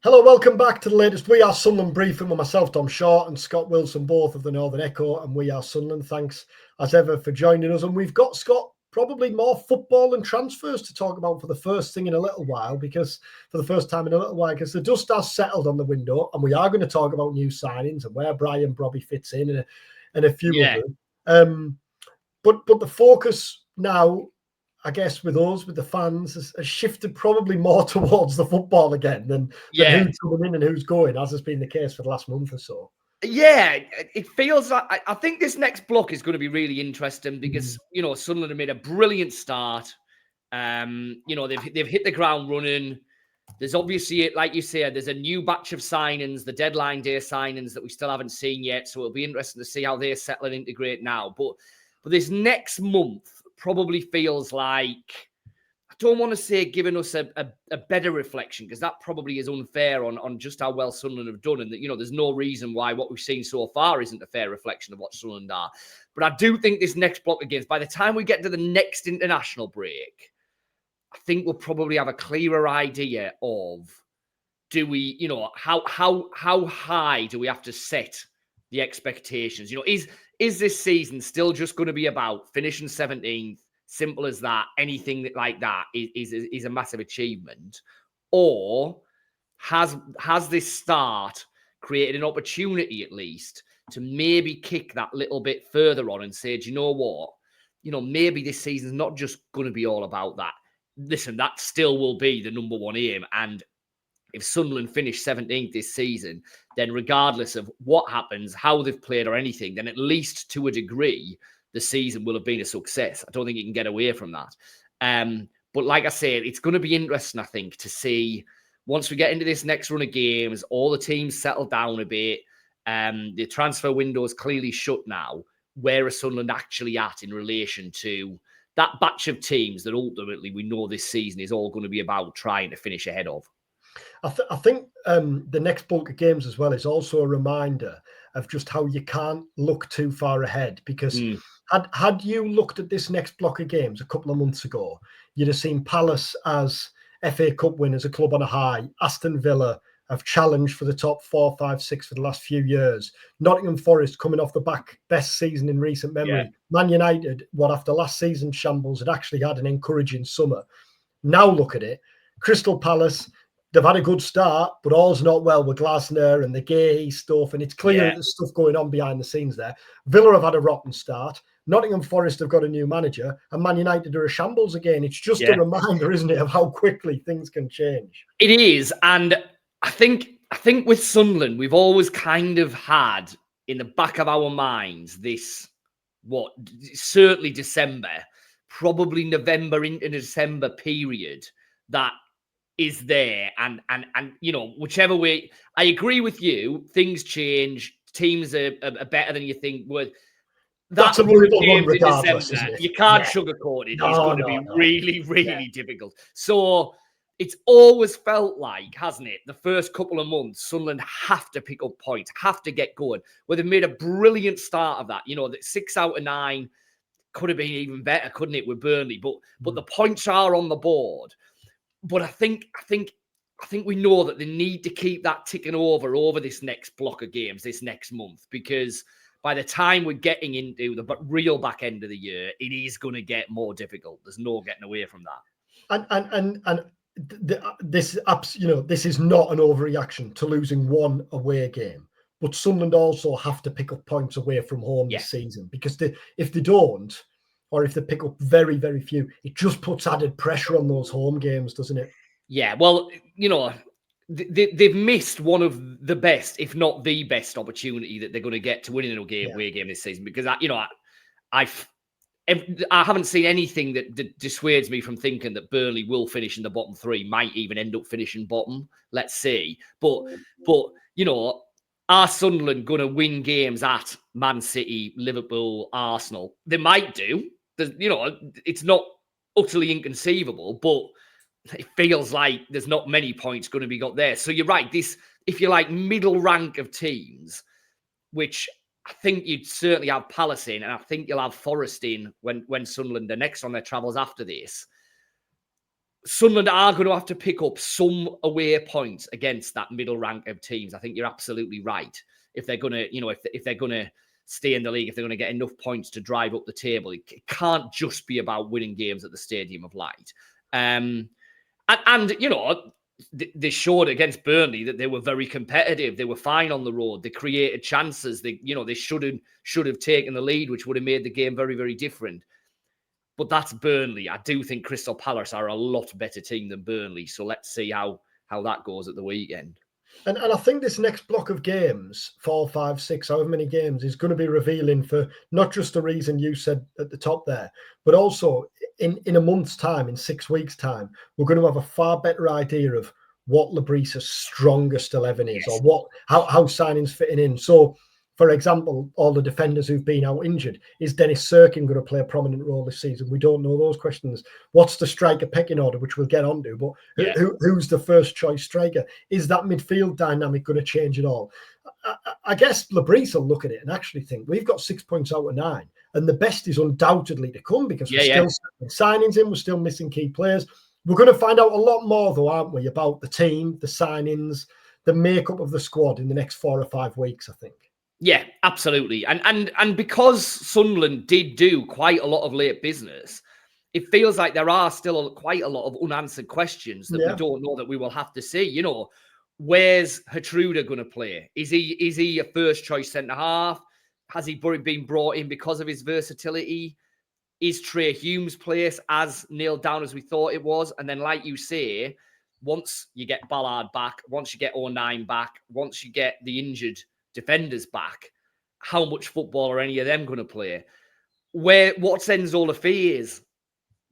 Hello, welcome back to the latest We Are Sunderland briefing with myself, Tom Short, and Scott Wilson, both of the Northern Echo and We Are Sunderland. Thanks as ever for joining us. And we've got, Scott, probably more football and transfers to talk about for the first thing in a little while, because the dust has settled on the window, and we are going to talk about new signings and where Brian Brobby fits in and a few others. But the focus now, I guess, with us, with the fans, has shifted probably more towards the football again than who's coming in and who's going, as has been the case for the last month or so. Yeah, it feels like I think this next block is going to be really interesting because Sunderland have made a brilliant start. They've hit the ground running. There's obviously, like you said, there's a new batch of signings, the deadline day signings that we still haven't seen yet. So it'll be interesting to see how they settle and integrate now. But this next month probably feels like, I don't want to say giving us a better reflection, because that probably is unfair on just how well Sunderland have done. And that, there's no reason why what we've seen so far isn't a fair reflection of what Sunderland are. But I do think this next block of games, by the time we get to the next international break, I think we'll probably have a clearer idea of, do we, how high do we have to set the expectations? Is this season still just going to be about finishing 17th? Simple as that. Anything like that is a massive achievement, or has this start created an opportunity at least to maybe kick that little bit further on and say, do you know what? Maybe this season's not just going to be all about that. Listen, that still will be the number one aim. And if Sunderland finish 17th this season, then regardless of what happens, how they've played or anything, then at least to a degree, the season will have been a success. I don't think you can get away from that. But like I said, it's going to be interesting, I think, to see once we get into this next run of games, all the teams settle down a bit. The transfer window is clearly shut now. Where are Sunderland actually at in relation to that batch of teams that ultimately we know this season is all going to be about trying to finish ahead of? I think the next bulk of games as well is also a reminder of just how you can't look too far ahead, because had you looked at this next block of games a couple of months ago, you'd have seen Palace as FA Cup winners, a club on a high. Aston Villa have challenged for the top 4, 5, 6 for the last few years. Nottingham Forest coming off the back, best season in recent memory. Yeah. Man United, after last season's shambles, had actually had an encouraging summer. Now look at it. Crystal Palace, they've had a good start, but all's not well with Glasner and the gay stuff. And it's clear that there's stuff going on behind the scenes there. Villa have had a rotten start. Nottingham Forest have got a new manager, and Man United are a shambles again. It's just a reminder, isn't it, of how quickly things can change. It is. And I think with Sunderland, we've always kind of had in the back of our minds this, certainly December, probably November into December period that is there, and whichever way. I agree with you, things change, teams are better than you think would. That's a horrible one regardless, isn't it? You can't sugarcoat it. It's going to be really, really difficult. So it's always felt like, hasn't it, the first couple of months, Sunderland have to pick up points, have to get going. Well, they've made a brilliant start of that. That 6 out of 9 could have been even better, couldn't it, with Burnley? But the points are on the board. But I think we know that they need to keep that ticking over this next block of games, this next month, because by the time we're getting into the real back end of the year, it is going to get more difficult. There's no getting away from that. And this is not an overreaction to losing one away game, but Sunderland also have to pick up points away from home this season, because if they don't, or if they pick up very, very few, it just puts added pressure on those home games, doesn't it? Yeah, well, they've missed one of the best, if not the best, opportunity that they're going to get to winning a away game this season, because I haven't seen anything that dissuades me from thinking that Burnley will finish in the bottom 3, might even end up finishing bottom. Let's see. But are Sunderland going to win games at Man City, Liverpool, Arsenal? They might do. It's not utterly inconceivable, but it feels like there's not many points going to be got there. So you're right. This, if you like, middle rank of teams, which I think you'd certainly have Palace in, and I think you'll have Forest in when Sunderland are next on their travels after this. Sunderland are going to have to pick up some away points against that middle rank of teams. I think you're absolutely right. If they're going to, if they're going to stay in the league, if they're going to get enough points to drive up the table, it can't just be about winning games at the Stadium of Light. And they showed against Burnley that they were very competitive. They were fine on the road. They created chances. They should have taken the lead, which would have made the game very, very different. But that's Burnley. I do think Crystal Palace are a lot better team than Burnley. So let's see how that goes at the weekend. And I think this next block of games, 4, 5, 6, however many games, is going to be revealing for not just the reason you said at the top there, but also in a month's time, in 6 weeks' time, we're going to have a far better idea of what Labrisse's strongest 11 is, or how signings fitting in. So, for example, all the defenders who've been out injured, is Dennis Serkin going to play a prominent role this season? We don't know those questions. What's the striker pecking order, which we'll get onto, but who's the first choice striker? Is that midfield dynamic going to change at all? I guess Labrise will look at it and actually think we've got 6 points out of 9, and the best is undoubtedly to come because we're still signings in, we're still missing key players. We're going to find out a lot more, though, aren't we, about the team, the signings, the makeup of the squad in the next 4 or 5 weeks, I think. Yeah, absolutely. And because Sunderland did do quite a lot of late business, it feels like there are still quite a lot of unanswered questions that we don't know, that we will have to see. Where's Gertrude going to play? Is he a first choice centre half? Has he been brought in because of his versatility? Is Trey Hume's place as nailed down as we thought it was? And then, like you say, once you get Ballard back, once you get 09 back, once you get the injured defenders back, how much football are any of them going to play? What's Enzo Lafayette's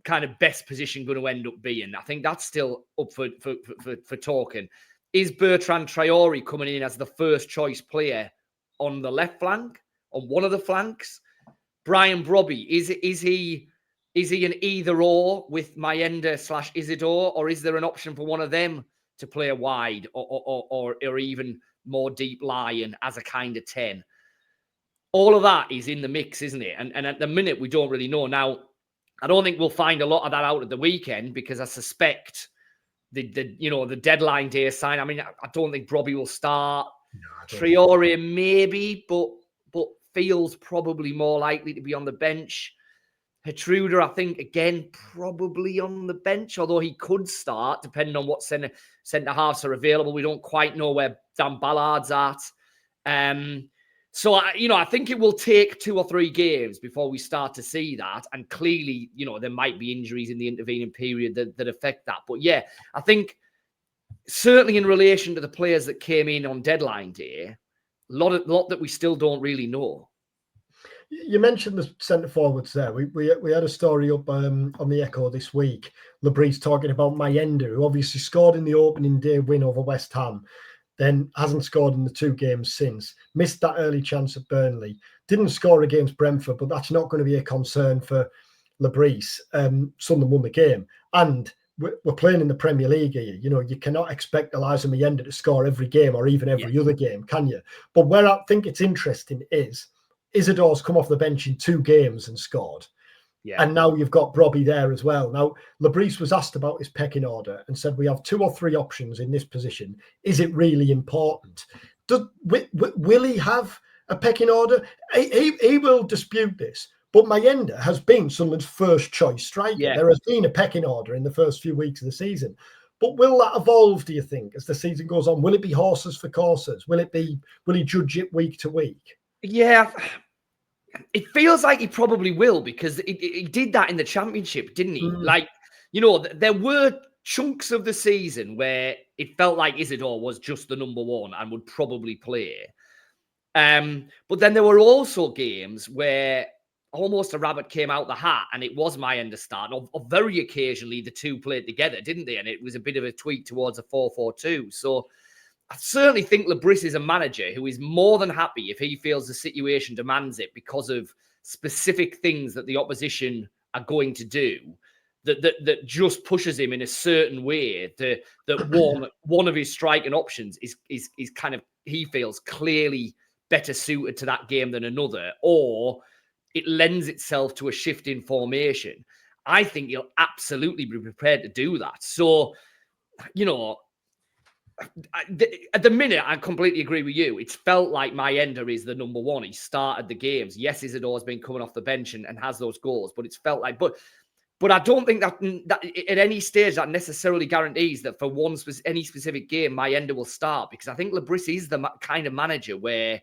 kind of best position going to end up being? I think that's still up for talking. Is Bertrand Traore coming in as the first choice player on the left flank, on one of the flanks? Brian Brobby, is he an either or with Mayenda/Isidore, or is there an option for one of them to play wide or even more deep lying as a kind of 10? All of that is in the mix, isn't it? And at the minute, we don't really know. Now, I don't think we'll find a lot of that out at the weekend, because I suspect the deadline day sign. I mean, I don't think Brobby will start. No, Traore maybe, but feels probably more likely to be on the bench. Gertrude, I think, again, probably on the bench, although he could start, depending on what centre halves are available. We don't quite know where Dan Ballard's at. So, I think it will take 2 or 3 games before we start to see that. And clearly, there might be injuries in the intervening period that affect that. But yeah, I think certainly in relation to the players that came in on deadline day, a lot that we still don't really know. You mentioned the centre forwards there. We had a story up on the Echo this week. Labrise talking about Mayenda, who obviously scored in the opening day win over West Ham, then hasn't scored in the 2 games since. Missed that early chance at Burnley. Didn't score against Brentford, but that's not going to be a concern for Labrise. Sunderland won the game. And we're playing in the Premier League here. You cannot expect Elijah Mayenda to score every game or even every other game, can you? But where I think it's interesting is Isidore's come off the bench in 2 games and scored. Yeah. And now you've got Brobby there as well. Now, Labrise was asked about his pecking order and said, we have 2 or 3 options in this position. Is it really important? Will he have a pecking order? He will dispute this. But Mayenda has been Sunderland's first choice striker. Yeah. There has been a pecking order in the first few weeks of the season. But will that evolve, do you think, as the season goes on? Will it be horses for courses? Will he judge it week to week? Yeah, it feels like he probably will, because he did that in the Championship, didn't he? Like, there were chunks of the season where it felt like Isidore was just the number 1 and would probably play. But then there were also games where almost a rabbit came out the hat and it was Mayenda starting, or very occasionally the 2 played together, didn't they? And it was a bit of a tweak towards a 4-4-2. So I certainly think Labrise is a manager who is more than happy if he feels the situation demands it, because of specific things that the opposition are going to do that just pushes him in a certain way. That one of his striking options is kind of, he feels, clearly better suited to that game than another, or it lends itself to a shift in formation. I think he'll absolutely be prepared to do that. So, you know, at the minute, I completely agree with you. It's felt like Mayenda is the number one. He started the games. Yes, Isidore's been coming off the bench and has those goals, but it's felt like, but I don't think that at any stage that necessarily guarantees that for any specific game, Mayenda will start, because I think Labris is the kind of manager where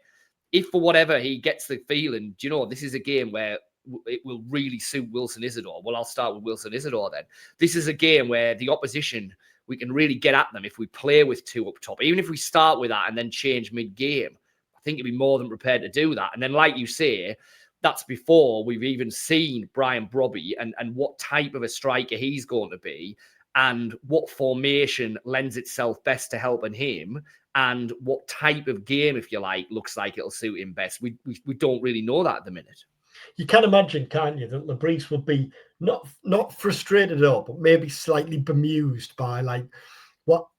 if for whatever he gets the feeling, do you know, this is a game where it will really suit Wilson Isidore. Well, I'll start with Wilson Isidore then. This is a game where the opposition, we can really get at them if we play with two up top. Even if we start with that and then change mid-game, I think he'd be more than prepared to do that. And then, like you say, that's before we've even seen Brian Brobby and what type of a striker he's going to be and what formation lends itself best to helping him and what type of game, if you like, looks like it'll suit him best. We don't really know that at the minute. You can imagine, can't you, that Labris would be not frustrated at all, but maybe slightly bemused by, like,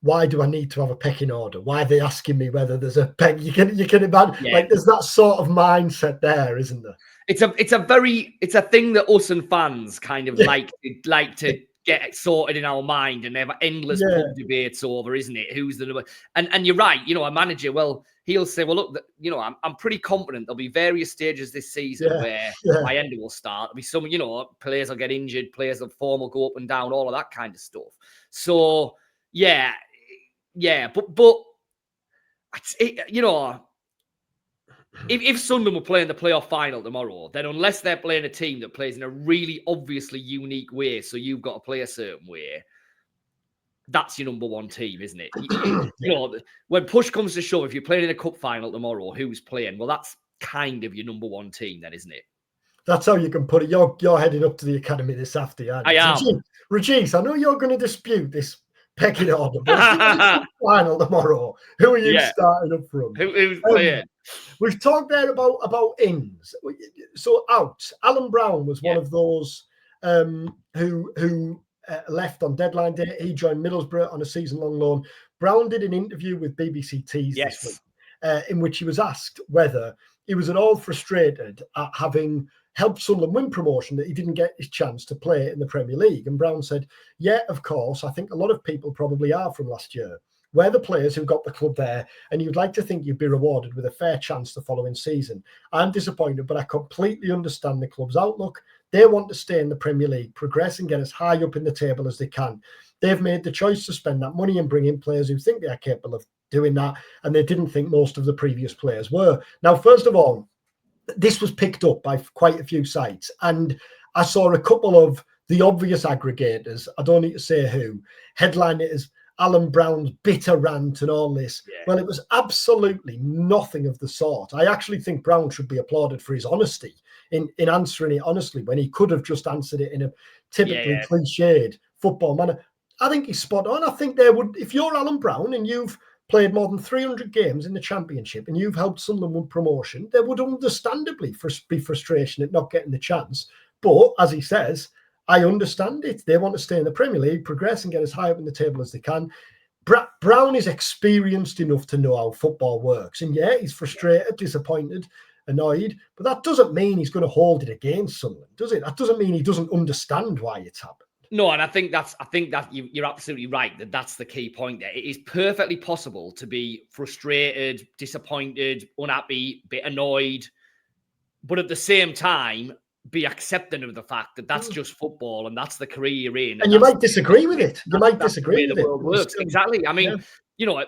why do I need to have a pecking order? Why are they asking me whether there's a peg? You can imagine, like, there's that sort of mindset there, isn't there? It's a thing that us and fans kind of like to get sorted in our mind, and they have endless pub debates over, isn't it? Who's the number? And you're right. You know, a manager, well, he'll say, well, look, you know, I'm pretty confident there'll be various stages this season where my end will start. There'll be some, you know, players will get injured, players of form will go up and down, all of that kind of stuff. So yeah, but you know, if Sunderland were playing the playoff final tomorrow, then unless they're playing a team that plays in a really obviously unique way, so you've got to play a certain way, that's your number one team, isn't it? You know, when push comes to shove, if you're playing in a cup final tomorrow, who's playing? Well, that's kind of your number one team then, isn't it? That's how you can put it. You're heading up to the academy this afternoon. I am. Regis, I know you're going to dispute this pecking order, but it's final tomorrow. Who are you starting up from? Who's playing? We've talked there about ins. So out. Alan Browne was one of those who left on deadline day. He joined Middlesbrough on a season-long loan. Browne did an interview with BBC Tees this week, in which he was asked whether he was at all frustrated at having helped Sunderland win promotion, that he didn't get his chance to play in the Premier League. And Browne said, yeah, of course, I think a lot of people probably are from last year. We're the players who got the club there, and you'd like to think you'd be rewarded with a fair chance the following season. I'm disappointed, but I completely understand the club's outlook. They want to stay in the Premier League, progress and get as high up in the table as they can. They've made the choice to spend that money and bring in players who think they are capable of doing that, and they didn't think most of the previous players were. Now, first of all, this was picked up by quite a few sites, and I saw a couple of the obvious aggregators, I don't need to say who, headline it as Alan Browne's bitter rant and all this. Well, it was absolutely nothing of the sort. I actually think Browne should be applauded for his honesty in answering it honestly, when he could have just answered it in a typically cliched football manner. I think he's spot on. I think they would, if you're Alan Browne and you've played more than 300 games in the Championship and you've helped Sunderland win promotion, there would understandably be frustration at not getting the chance. But as he says, I understand it. They want to stay in the Premier League, progress and get as high up in the table as they can. Browne is experienced enough to know how football works. And yeah, he's frustrated, disappointed, annoyed, but that doesn't mean he's going to hold it against Sunderland, does it? That doesn't mean he doesn't understand why it's happened. No, and I think that you're absolutely right, that's the key point there. It is perfectly possible to be frustrated, disappointed, unhappy, a bit annoyed, but at the same time, be accepting of the fact that that's just football and that's the career you're in. And you might disagree with it. You might disagree with it. The world works. Exactly. I mean, you know,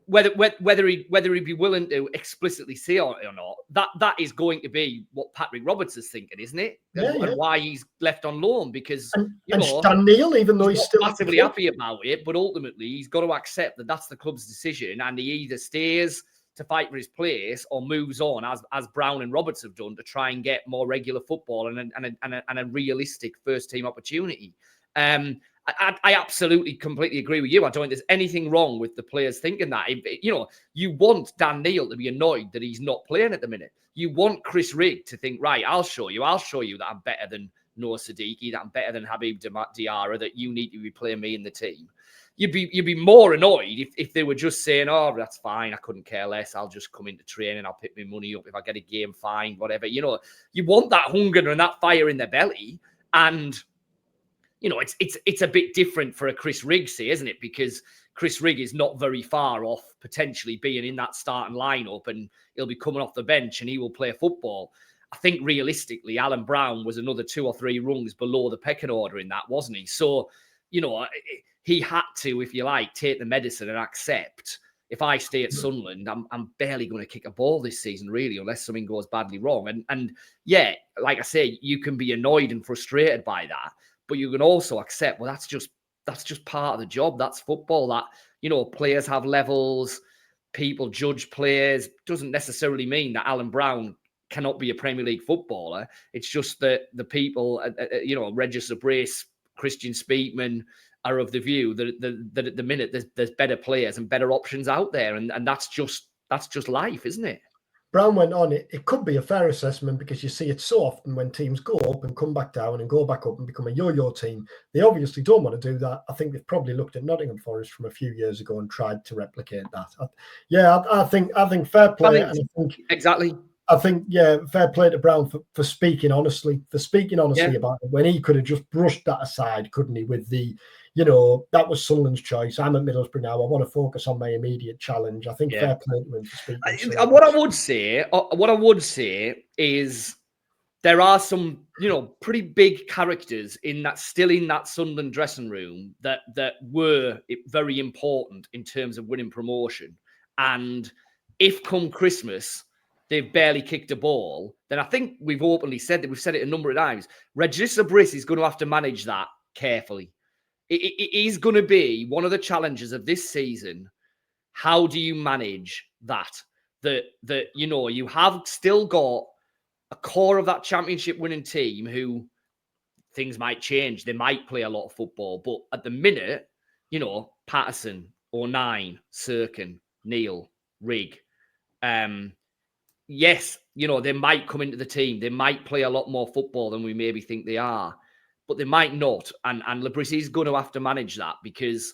whether he'd be willing to explicitly say or not, that is going to be what Patrick Roberts is thinking, isn't it? And why he's left on loan, because and Stan Neil, even though he's still massively happy about it, but ultimately he's got to accept that that's the club's decision, and he either stays to fight for his place or moves on, as Browne and Roberts have done, to try and get more regular football and a realistic first team opportunity. I absolutely, completely agree with you. I don't think there's anything wrong with the players thinking that. You know, you want Dan Neil to be annoyed that he's not playing at the minute. You want Chris Rigg to think, right, I'll show you that I'm better than Noah Siddiqui, that I'm better than Habib Diarra, that you need to be playing me in the team. You'd be more annoyed if they were just saying, oh, that's fine, I couldn't care less, I'll just come into training, I'll pick my money up, if I get a game, fine, whatever. You know, you want that hunger and that fire in their belly, and it's a bit different for a Chris Riggs, isn't it? Because Chris Rigg is not very far off potentially being in that starting lineup, and he'll be coming off the bench and he will play football. I think realistically, Alan Browne was another 2 or 3 rungs below the pecking order in that, wasn't he? So, he had to, if you like, take the medicine and accept, if I stay at Sunderland, I'm barely going to kick a ball this season, really, unless something goes badly wrong. And yeah, like I say, you can be annoyed and frustrated by that, but you can also accept, well, that's just part of the job. That's football. That, players have levels, people judge players. Doesn't necessarily mean that Alan Browne cannot be a Premier League footballer. It's just that the people, Register Brace, Christian Speakman, are of the view that at the minute there's better players and better options out there, and that's just life, isn't it? Browne went on, it could be a fair assessment because you see it so often when teams go up and come back down and go back up and become a yo-yo team. They obviously don't want to do that. I think they've probably looked at Nottingham Forest from a few years ago and tried to replicate that. I think fair play. And I think exactly. I think, fair play to Browne for speaking honestly, about it, when he could have just brushed that aside, couldn't he, with the, that was Sunderland's choice. I'm at Middlesbrough now. I want to focus on my immediate challenge. I think fair play to him for speaking. What I would say is there are some, pretty big characters still in that Sunderland dressing room that were very important in terms of winning promotion. And if come Christmas, they've barely kicked a ball, then I think we've openly said that. We've said it a number of times. Register Briss is going to have to manage that carefully. It is going to be one of the challenges of this season. How do you manage that? That you have still got a core of that championship winning team who things might change. They might play a lot of football, but at the minute, Patterson, O'Nien, Sirkin, Neil, Rigg, yes, they might come into the team. They might play a lot more football than we maybe think they are, but they might not. And Labris is going to have to manage that because,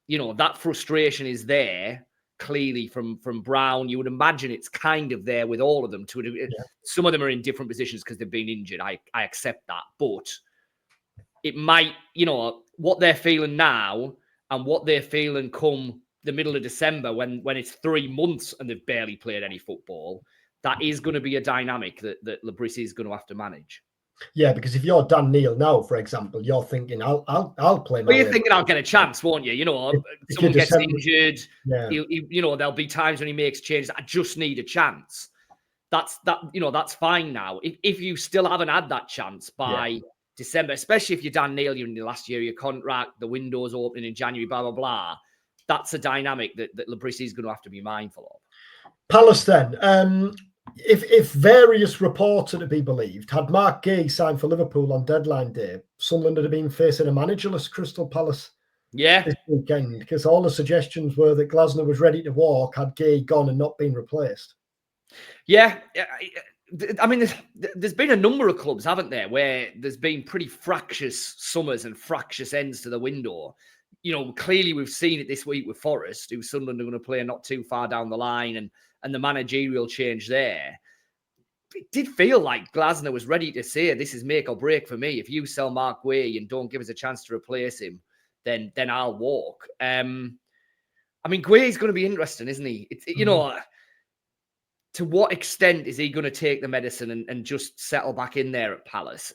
that frustration is there clearly from Browne. You would imagine it's kind of there with all of them. Some of them are in different positions because they've been injured. I accept that. But it might, what they're feeling now and what they're feeling come the middle of December when it's 3 months and they've barely played any football, that is going to be a dynamic that Labris is going to have to manage. Yeah, because if you're Dan Neil now, for example, you're thinking, I'll play. Well, you're thinking I'll get a chance, won't you? If someone gets injured. Yeah. There'll be times when he makes changes. I just need a chance. That's fine now. If you still haven't had that chance by December, especially if you're Dan Neil, you're in the last year of your contract, the window's opening in January, blah blah blah. That's a dynamic that Labris is going to have to be mindful of. Palace then. If various reports are to be believed, had Mark Gay signed for Liverpool on deadline day, Sunderland would have been facing a managerless Crystal Palace this weekend, because all the suggestions were that Glasner was ready to walk had Gay gone and not been replaced. Yeah. I mean, there's been a number of clubs, haven't there, where there's been pretty fractious summers and fractious ends to the window. Clearly we've seen it this week with Forest, who Sunderland are going to play not too far down the line, and the managerial change there. It did feel like Glasner was ready to say, this is make or break for me. If you sell Mark Way and don't give us a chance to replace him, then I'll walk. I mean, Guay's going to be interesting, isn't he? To what extent is he going to take the medicine and just settle back in there at Palace?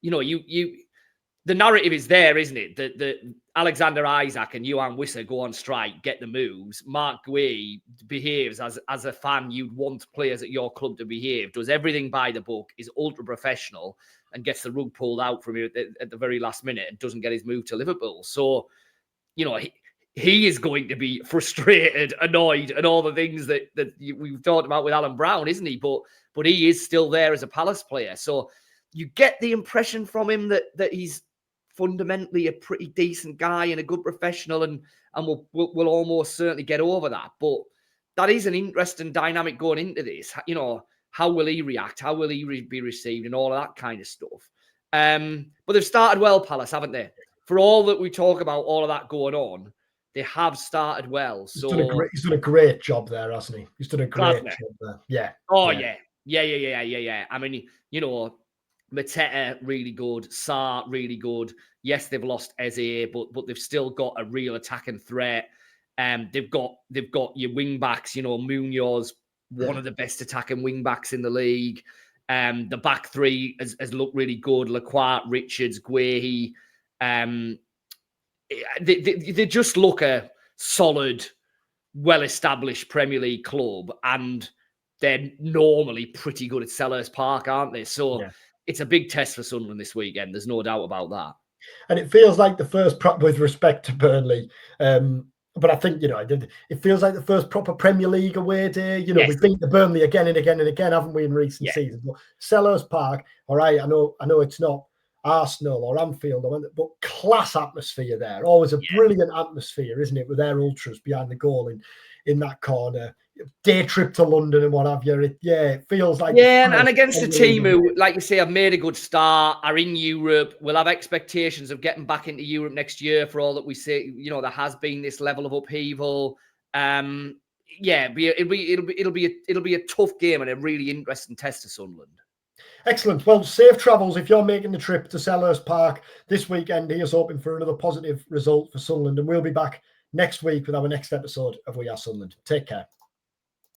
The narrative is there, isn't it? That Alexander Isaac and Johan Wissa go on strike, get the moves. Mark Guay behaves as a fan you'd want players at your club to behave, does everything by the book, is ultra professional, and gets the rug pulled out from you at the very last minute and doesn't get his move to Liverpool. So, he is going to be frustrated, annoyed, and all the things that we've talked about with Alan Browne, isn't he? But he is still there as a Palace player. So you get the impression from him that he's fundamentally a pretty decent guy and a good professional, and we'll almost certainly get over that. But that is an interesting dynamic going into this. How will he react? How will he be received, and all of that kind of stuff. But they've started well, Palace, haven't they? For all that we talk about all of that going on, they have started well. So he's done a great job there, hasn't he? He's done a great job there. Yeah. Oh yeah. I mean, Mateta, really good. Sarr, really good. Yes, they've lost Eze, but they've still got a real attacking threat. They've got your wing backs. You know, Munoz, one of the best attacking wing backs in the league. The back three has looked really good. Lacroix, Richards, Guehi. They just look a solid, well-established Premier League club, and they're normally pretty good at Selhurst Park, aren't they? So it's a big test for Sunderland this weekend. There's no doubt about that. And it feels like the first, with respect to Burnley, but I think, you know, it feels like the first proper Premier League away day. You know, we beat the Burnley again and again and again, haven't we, in recent seasons? But Selhurst Park, all right, I know it's not Arsenal or Anfield, but class atmosphere there. Always a brilliant atmosphere, isn't it, with their ultras behind the goal in that corner. Day trip to London and what have you. It feels like and against a team who, like you say, have made a good start, are in Europe, will have expectations of getting back into Europe next year. For all that we say, you know, there has been this level of upheaval. It'll be a tough game and a really interesting test to Sunderland. Excellent. Well, safe travels if you're making the trip to Selhurst Park this weekend. Here's hoping for another positive result for Sunderland, and we'll be back next week with our next episode of We Are Sunderland. Take care.